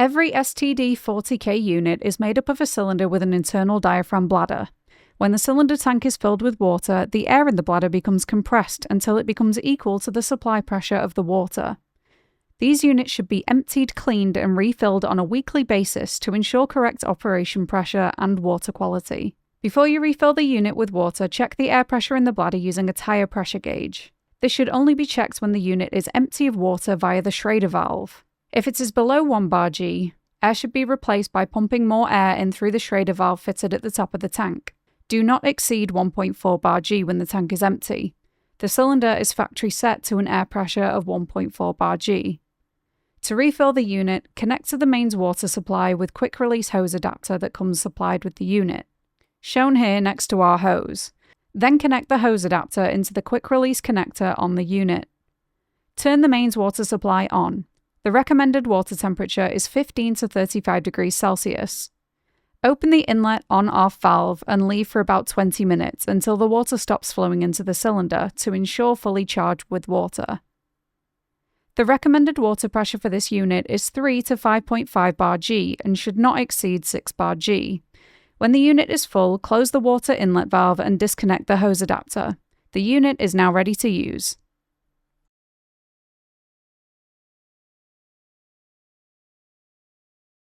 Every STD-40K unit is made up of a cylinder with an internal diaphragm bladder. When the cylinder tank is filled with water, the air in the bladder becomes compressed until it becomes equal to the supply pressure of the water. These units should be emptied, cleaned, and refilled on a weekly basis to ensure correct operation pressure and water quality. Before you refill the unit with water, check the air pressure in the bladder using a tire pressure gauge. This should only be checked when the unit is empty of water via the Schrader valve. If it is below 1 bar G, air should be replaced by pumping more air in through the Schrader valve fitted at the top of the tank. Do not exceed 1.4 bar G when the tank is empty. The cylinder is factory set to an air pressure of 1.4 bar G. To refill the unit, connect to the mains water supply with quick release hose adapter that comes supplied with the unit, shown here next to our hose. Then connect the hose adapter into the quick release connector on the unit. Turn the mains water supply on. The recommended water temperature is 15 to 35 degrees Celsius. Open the inlet on-off valve and leave for about 20 minutes until the water stops flowing into the cylinder to ensure fully charged with water. The recommended water pressure for this unit is 3 to 5.5 bar G and should not exceed 6 bar G. When the unit is full, close the water inlet valve and disconnect the hose adapter. The unit is now ready to use.